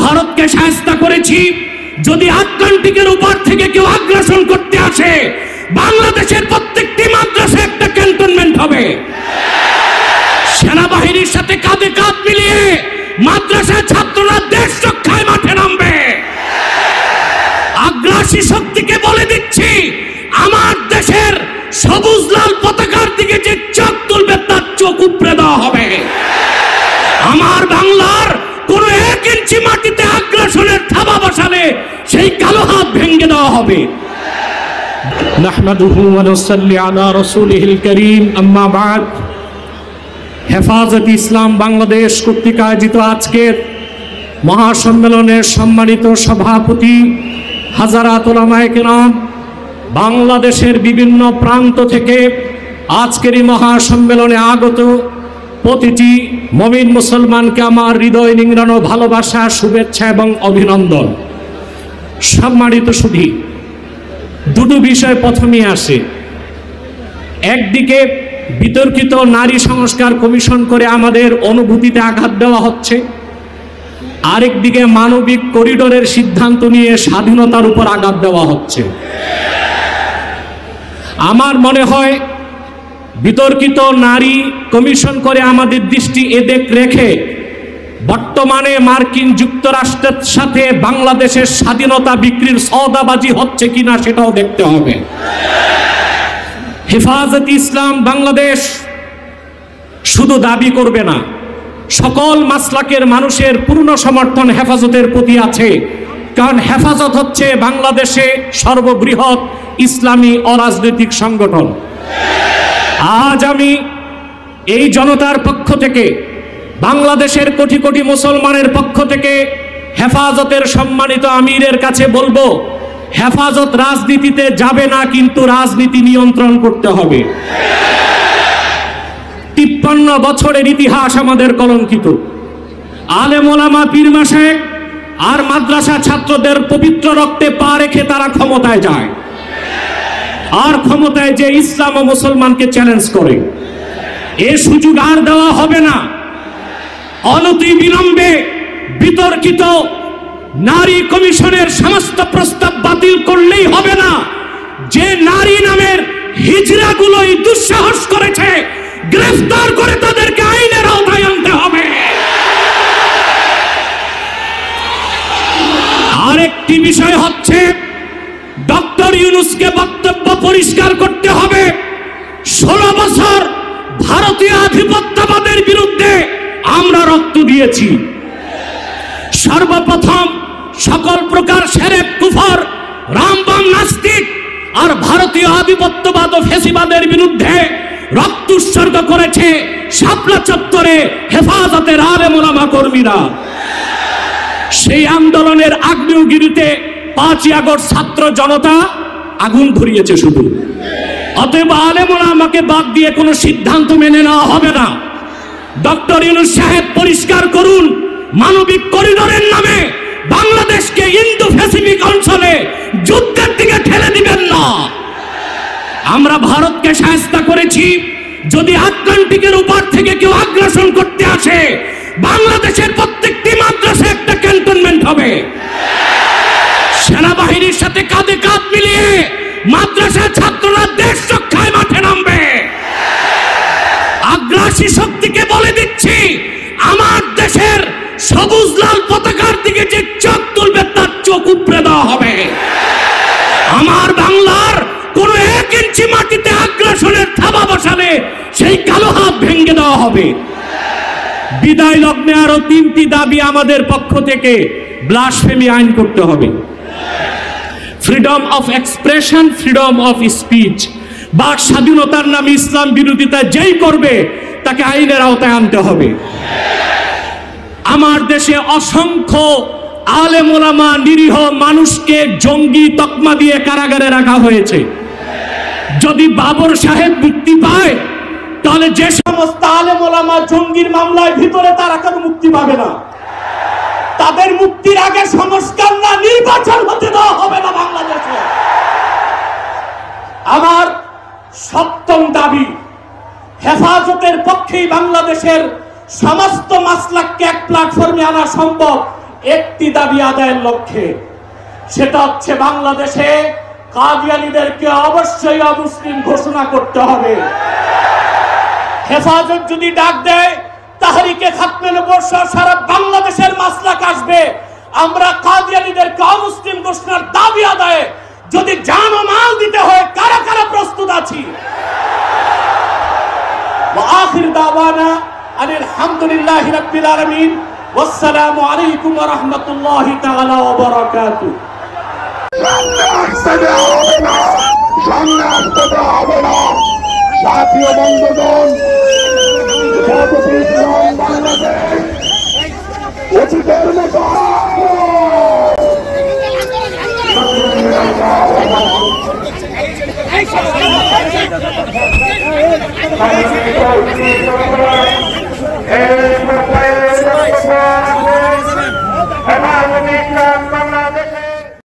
ভারতকে শায়েস্তা করেছি। যদি আটলান্টিকের উপর থেকে কেউ আগ্রাসন করতে আসে, বাংলাদেশের প্রত্যেকটি মাদ্রাসা একটা ক্যান্টনমেন্ট হবে। সেনাবাহিনীর সাথে কাঁধে কাঁধ মিলিয়ে মাদ্রাসার ছাত্ররা দেশ রক্ষায় মাঠে নামবে। আগ্রাসী শক্তিকে বলে দিচ্ছি, আমার দেশের সবুজ লাল পতাকার দিকে যে চোখ তুলবে তার চোখ উপড়ে দেওয়া হবে। আমার বাংলার কোন 1 ইঞ্চি মাটিতে আগ্রাসনের থাবা বসালে সেই কালো হাত ভেঙে দেওয়া হবে। নাহমাদুহু ওয়া নুসাল্লি আলা রাসূলিহিল কারীম, আম্মা বা'দ। হেফাজত ইসলাম বাংলাদেশ কর্তৃক আয়োজিত আজকের মহাসম্মেলনের সম্মানিত সভাপতি হাজারাত উলামায়ে কেরাম, বাংলাদেশের বিভিন্ন প্রান্ত থেকে আজকের এই মহাসম্মেলনে আগত প্রতিটি মুমিন মুসলমানকে আমার হৃদয় নিংড়ানো ভালোবাসা, শুভেচ্ছা এবং অভিনন্দন। সম্মানিত সুধী, দুটো বিষয় প্রথমে আসে। একদিকে বিতর্কিত নারী সংস্কার কমিশন করে আমাদের অনুভূতিতে আঘাত দেওয়া হচ্ছে, আরেকদিকে মানবিক করিডোরের সিদ্ধান্ত নিয়ে স্বাধীনতার উপর আঘাত দেওয়া হচ্ছে। আমার মনে হয় বিতর্কিত নারী কমিশন করে আমাদের দৃষ্টি এদিক রেখে বর্তমানে মার্কিন যুক্তরাষ্ট্রের সাথে বাংলাদেশের স্বাধীনতা বিক্রির সওদাবাজি হচ্ছে কিনা সেটাও দেখতে হবে। হেফাজত ইসলাম বাংলাদেশ শুধু দাবি করবে না, সকল মাসলাকের মানুষের পূর্ণ সমর্থন হেফাজতের প্রতি আছে। কারণ হেফাজত হচ্ছে বাংলাদেশে সর্ববৃহৎ ইসলামী অরাজনৈতিক সংগঠন। আজ আমি এই জনতার পক্ষ থেকে, বাংলাদেশের কোটি কোটি মুসলমানের পক্ষ থেকে হেফাজতের সম্মানিত আমিরের কাছে বলবো, হেফাজত রাজনীতিতে যাবে না, কিন্তু রাজনীতি নিয়ন্ত্রণ করতে হবে। 53 বছরের ইতিহাস আমাদের কলঙ্কিত। আলেম ওলামা, পীর মাশায়েখ আর মাদ্রাসা ছাত্রদের পবিত্র রক্তে পা রেখে তারা ক্ষমতায় যায়, আর ক্ষমতায় যে ইসলাম ও মুসলমানকে চ্যালেঞ্জ করে। এ সুযোগ আর দেওয়া হবে না। অনতি বিলম্বে বিতর্কিত নারী কমিশনের সমস্ত প্রস্তাব বাতিল করলেই হবে না। যে নারী নামের হিজড়াগুলোই দুঃসাহস করেছে, গ্রেফতার করে তাদেরকে আইনের আওতায় আনতে হবে। আরেকটি বিষয় হচ্ছে, ডক্টর ইউনূসকে বক্তব্য পরিষ্কার করতে হবে। 16 বছর ভারতীয় আধিপত্যবাদের বিরুদ্ধে আমরা রক্ত দিয়েছি। সর্বপ্রথম সকল প্রকার সেরেক, কুফর, রামবাম, নাস্তিক আর ভারতীয় আধিপত্যবাদ ও ফ্যাসিবাদের বিরুদ্ধে রক্ত উৎসর্গ করেছে শাপলা চত্বরে হেফাজতের আলেম ওলামা কর্মীরা। সেই আন্দোলনের আগ্নেয়গিরিতে 5ই আগস্ট ছাত্র জনতা আগুন ধরিয়েছে শুধু। অতএব আলেম ওলামাকে বাদ দিয়ে কোনো সিদ্ধান্ত মেনে নেওয়া হবে না। ডক্টর ইউনূস সাহেব পরিষ্কার করুন, মানবিক করিডোরের নামে বাংলাদেশকে ইন্দো প্যাসিফিক অঞ্চলে যুদ্ধের দিকে ঠেলে দিবেন না। আমরা ভারতকে শায়েস্তা করেছি। যদি আটলান্টিকের উপর থেকে কেউ আগ্রাসন করতে আসে, বাংলাদেশের প্রত্যেকটি মাদ্রাসা একটা ক্যান্টনমেন্ট হবে। সেনাবাহিনীর সাথে কাঁধে কাঁধ মিলিয়ে মাদ্রাসার ছাত্ররা দেশ রক্ষায় মাঠে নামবে। আগ্রাসী শক্তিকে বলে দিচ্ছি, আমার দেশের সবুজ লাল পতাকার দিকে যে চোখ তুলবে তার চোখ উপড়ে দেওয়া হবে। আমার বাংলার কোন 1 ইঞ্চি মাটিতে আগ্রাসনের থাবা বসালে সেই কালো হাত ভেঙে দেওয়া হবে। বিদায় লগ্নে আরো 3টি দাবি আমাদের পক্ষ থেকে। ব্লাসফেমি আইন করতে হবে, freedom of expression, freedom of speech. বাক স্বাধীনতার নামে ইসলাম বিরোধিতা যেই করবে তাকে আইনের আওতায় আনতে হবে। আমার দেশে অসংখ্য আলেম ওলামা, নিরীহ মানুষকে জঙ্গি তকমা দিয়ে কারাগারে রাখা হয়েছে। যদি বাবর সাহেব মুক্তি পায়, তাহলে যে সমস্ত আলেম ওলামা জঙ্গির মামলায় ভিতরে, তারা কেন মুক্তি পাবে না? তাদের মুক্তির আগে সংস্কার না নির্বাচন হতে দেওয়া হবে না বাংলাদেশে। আমার 7ম দাবি, হেফাজতের পক্ষেই বাংলাদেশের সমস্ত মাসলাককে এক প্ল্যাটফর্মে আনা সম্ভব। একটি দাবি আদায়ের লক্ষ্যে, সেটা হচ্ছে বাংলাদেশে কাদিয়ানীদেরকে অবশ্যই অমুসলিম ঘোষণা করতে হবে। হেফাজত যদি ডাক দেয়, তাহরিকে খাতমে নবুয়্বত সারা বাংলাদেশের মাসলাক আসবে। আমরা কাদিয়ানীদেরকে অমুসলিম ঘোষণার দাবি আদায়ে যদি জান ও মাল দিতে হয়, কারা কারা প্রস্তুত আছি? ওয়া আখির দাওয়ানা আনিল হামদুলিল্লাহি রাব্বিল আলামিন। ওয়াসসালামু আলাইকুম ওয়া রাহমাতুল্লাহি তাআলা ওয়া বারাকাতুহু। জাতীয় বন্ধুগণ, অতীতের মতো